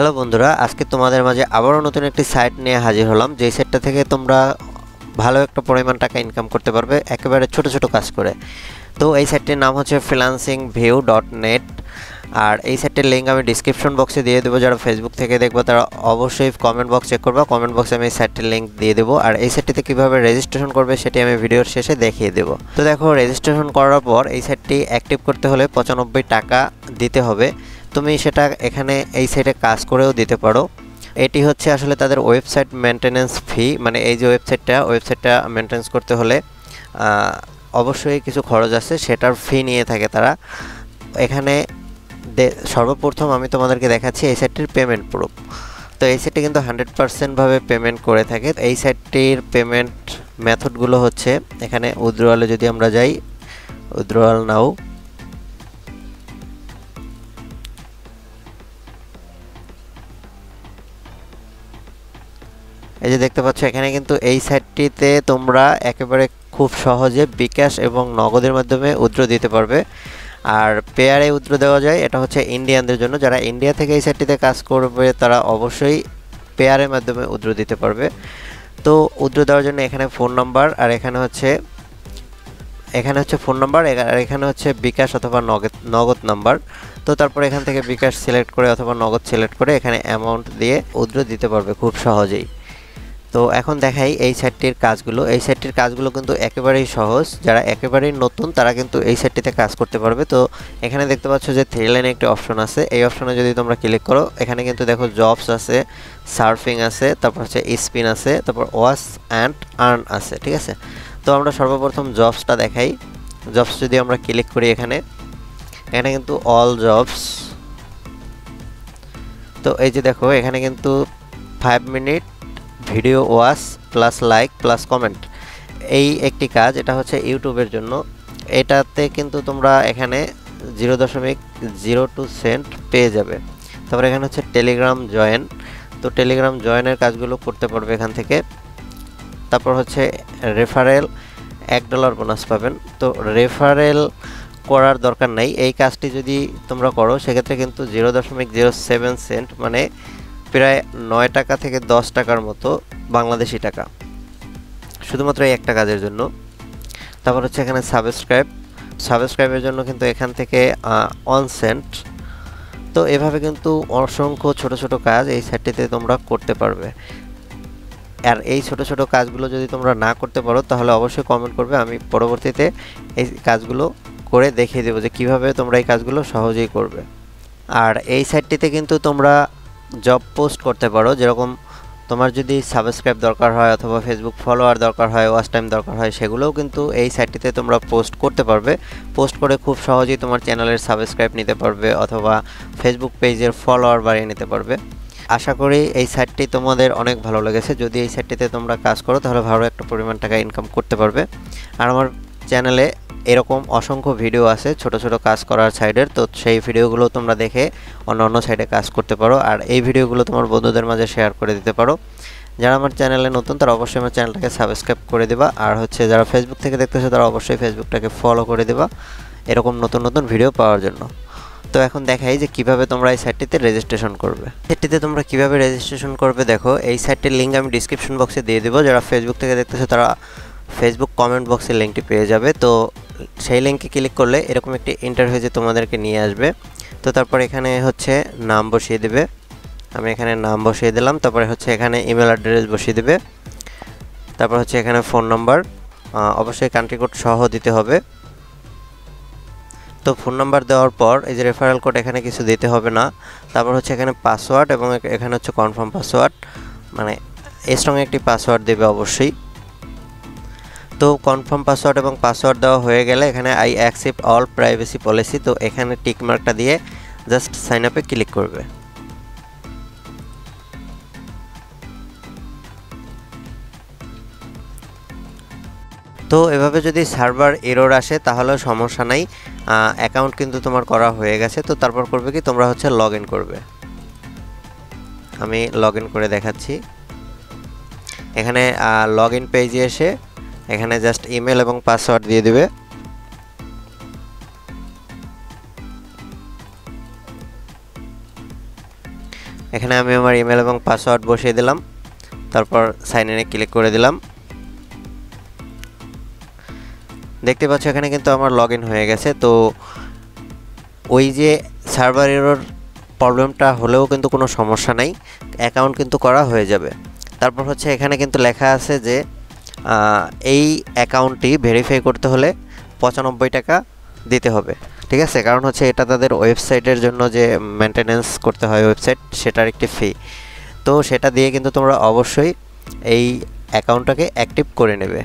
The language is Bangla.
হ্যালো বন্ধুরা, আজকে তোমাদের মাঝে আবারও নতুন একটি সাইট নিয়ে হাজির হলাম। যেই সাইটটা থেকে তোমরা ভালো একটা পরিমাণ টাকা ইনকাম করতে পারবে একেবারে ছোট ছোট কাজ করে। তো এই সাইটটির নাম হচ্ছে freelancingview.net। আর এই সাইটের লিঙ্ক আমি ডিসক্রিপশন বক্সে দিয়ে দেবো। যারা ফেসবুক থেকে দেখবো তারা অবশ্যই কমেন্ট বক্স চেক করবা। কমেন্ট বক্সে আমি এই সাইটের লিঙ্ক দিয়ে দেবো। আর এই সাইটটিতে কীভাবে রেজিস্ট্রেশন করবে সেটি আমি ভিডিওর শেষে দেখিয়ে দেবো। তো দেখো, রেজিস্ট্রেশন করার পর এই সাইটটি অ্যাক্টিভ করতে হলে 95 টাকা দিতে হবে। তুমি সেটা এখানে এই সাইটে কাজ করেও দিতে পারো। এটি হচ্ছে আসলে তাদের ওয়েবসাইট মেনটেন্যান্স ফি, মানে এই যে ওয়েবসাইটটা মেনটেন্যান্স করতে হলে অবশ্যই কিছু খরচ আছে, সেটার ফি নিয়ে থাকে তারা। এখানে সর্বপ্রথম আমি তোমাদেরকে দেখাচ্ছি এই সাইটটির পেমেন্ট প্রুফ। তো এই সাইটটি কিন্তু 100% ভাবে পেমেন্ট করে থাকে। এই সাইটটির পেমেন্ট মেথডগুলো হচ্ছে, এখানে উইথড্রয়ালে যদি আমরা যাই, উইথড্রয়াল নাও, এই যে দেখতে পাচ্ছ এখানে কিন্তু এই সাইটটিতে তোমরা একেবারে খুব সহজে বিকাশ এবং নগদের মাধ্যমে উইথড্র দিতে পারবে। আর পেয়ারে উইথড্র দেওয়া যায়, এটা হচ্ছে ইন্ডিয়ানদের জন্য। যারা ইন্ডিয়া থেকে এই সাইটটিতে কাজ করবে তারা অবশ্যই পেয়ারের মাধ্যমে উইথড্র দিতে পারবে। তো উইথড্র দেওয়ার জন্য এখানে ফোন নাম্বার, আর এখানে হচ্ছে ফোন নাম্বার, আর এখানে হচ্ছে বিকাশ অথবা নগদ নাম্বার। তো তারপর এখান থেকে বিকাশ সিলেক্ট করে অথবা নগদ সিলেক্ট করে এখানে অ্যামাউন্ট দিয়ে উইথড্র দিতে পারবে খুব সহজেই। তো এখন দেখাই এই সাইটটির কাজগুলো। এই সাইটটির কাজগুলো কিন্তু একেবারেই সহজ। যারা একেবারেই নতুন তারা কিন্তু এই সাইটটিতে কাজ করতে পারবে। তো এখানে দেখতে পাচ্ছ যে 3 লাইনে একটি অপশন আছে। এই অপশনে যদি তোমরা ক্লিক করো, এখানে কিন্তু দেখো জবস আছে, সার্ফিং আছে, তারপর হচ্ছে স্পিন আছে, তারপর ওয়াচ অ্যান্ড আর্ন আছে। ঠিক আছে, তো আমরা সর্বপ্রথম জবসটা দেখাই। জবস যদি আমরা ক্লিক করি, এখানে কিন্তু অল জবস। তো এই যে দেখো, এখানে কিন্তু 5 minute video watch plus like plus comment, এই একটি কাজ। এটা হচ্ছে ইউটিউবের জন্য। এটাতে কিন্তু তোমরা এখানে 0.02 সেন্ট পেয়ে যাবে। তারপর এখানে হচ্ছে টেলিগ্রাম জয়েন। তো টেলিগ্রাম জয়েনের কাজগুলো করতে পারবে এখান থেকে। তারপর হচ্ছে রেফারেল, $1 বোনাস পাবেন। তো রেফারেল করার দরকার নাই। এই কাজটি যদি তোমরা করো সেক্ষেত্রে কিন্তু 0.07 সেন্ট, মানে প্রায় 9 টাকা থেকে 10 টাকার মতো বাংলাদেশি টাকা, শুধুমাত্র এই একটা কাজের জন্য। তারপর হচ্ছে এখানে সাবস্ক্রাইবের জন্য কিন্তু এখান থেকে 1 সেন্ট। তো এভাবে কিন্তু অসংখ্য ছোট ছোট কাজ এই সাইটটিতে তোমরা করতে পারবে। আর এই ছোট ছোট কাজগুলো যদি তোমরা না করতে পারো তাহলে অবশ্যই কমেন্ট করবে, আমি পরবর্তীতে এই কাজগুলো করে দেখিয়ে দেবো যে কিভাবে তোমরা এই কাজগুলো সহজেই করবে। আর এই সাইটটিতে কিন্তু তোমরা জব পোস্ট করতে পারো। যেরকম তোমার যদি সাবস্ক্রাইব দরকার হয় অথবা ফেসবুক ফলোয়ার দরকার হয়, ওয়াচ টাইম দরকার হয়, সেগুলোও কিন্তু এই সাইটটিতে তোমরা পোস্ট করতে পারবে। পোস্ট করে খুব সহজেই তোমার চ্যানেলের সাবস্ক্রাইব নিতে পারবে অথবা ফেসবুক পেজের ফলোয়ার বাড়িয়ে নিতে পারবে। আশা করি এই সাইটটি তোমাদের অনেক ভালো লেগেছে। যদি এই সাইটটিতে তোমরা কাজ করো তাহলে ভালো একটা পরিমাণ টাকা ইনকাম করতে পারবে। আর আমার চ্যানেলে এরকম অসংখ্য ভিডিও আছে ছোট ছোট কাজ করার সাইডের, তো সেই ভিডিওগুলো তোমরা দেখে অন্য সাইডে কাজ করতে পারো। আর এই ভিডিওগুলো তোমার বন্ধুদের মাঝে শেয়ার করে দিতে পারো। যারা আমার চ্যানেলে নতুন তারা অবশ্যই আমার চ্যানেলটাকে সাবস্ক্রাইব করে দেবা। আর হচ্ছে যারা ফেসবুক থেকে দেখতেছো তারা অবশ্যই ফেসবুকটাকে ফলো করে দেবা এরকম নতুন নতুন ভিডিও পাওয়ার জন্য। তো এখন দেখাই যে কিভাবে তোমরা এই সাইটটিতে রেজিস্ট্রেশন করবে। সাইটটিতে তোমরা কিভাবে রেজিস্ট্রেশন করবে দেখো, এই সাইটটির লিঙ্ক আমি ডিসক্রিপশন বক্সে দিয়ে দেবো। যারা ফেসবুক থেকে দেখতেছো তারা ফেসবুক কমেন্ট বক্সের লিঙ্কটি পেয়ে যাবে। তো সেই লিঙ্কে ক্লিক করলে এরকম একটি ইন্টারফেসে তোমাদেরকে নিয়ে আসবে। তো তারপর এখানে হচ্ছে নাম বসিয়ে দেবে। আমি এখানে নাম বসিয়ে দিলাম। তারপরে হচ্ছে এখানে ইমেল অ্যাড্রেস বসিয়ে দেবে। তারপর হচ্ছে এখানে ফোন নাম্বার, অবশ্যই কান্ট্রি কোড সহ দিতে হবে। তো ফোন নাম্বার দেওয়ার পর এই যে রেফারেল কোড এখানে কিছু দিতে হবে না। তারপর হচ্ছে এখানে পাসওয়ার্ড, এবং এখানে হচ্ছে কনফার্ম পাসওয়ার্ড, মানে স্ট্রং একটি পাসওয়ার্ড দেবে অবশ্যই। তো কনফার্ম পাসওয়ার্ড এবং পাসওয়ার্ড দেওয়া হয়ে গেলে এখানে I accept all privacy policy, তো এখানে টিক মার্কটা দিয়ে জাস্ট সাইন আপে ক্লিক করবে। তো এভাবে যদি সার্ভার এরর আসে তাহলে সমস্যা নাই, অ্যাকাউন্ট কিন্তু তোমার করা হয়ে গেছে। তো তারপর করবে কি, তোমরা হচ্ছে লগ ইন করবে। আমি লগ ইন করে দেখাচ্ছি। এখানে লগ ইন পেজে এসে এখানে জাস্ট ইমেল এবং পাসওয়ার্ড দিয়ে দিবে। এখানে আমি আমার ইমেল এবং পাসওয়ার্ড বসিয়ে দিলাম, তারপর সাইন ইনে ক্লিক করে দিলাম। দেখতে পাচ্ছ এখানে কিন্তু আমার লগ ইন হয়ে গেছে। তো ওই যে সার্ভার এরর প্রবলেমটা হলেও কিন্তু কোনো সমস্যা নাই, অ্যাকাউন্ট কিন্তু করা হয়ে যাবে। তারপর হচ্ছে এখানে কিন্তু লেখা আছে যে এই অ্যাকাউন্টটি ভেরিফাই করতে হলে 95 টাকা দিতে হবে, ঠিক আছে? কারণ হচ্ছে এটা তাদের ওয়েবসাইটের জন্য যে মেনটেনেন্স করতে হয় ওয়েবসাইট, সেটার একটি ফি। তো সেটা দিয়ে কিন্তু তোমরা অবশ্যই এই অ্যাকাউন্টটাকে অ্যাক্টিভ করে নেবে।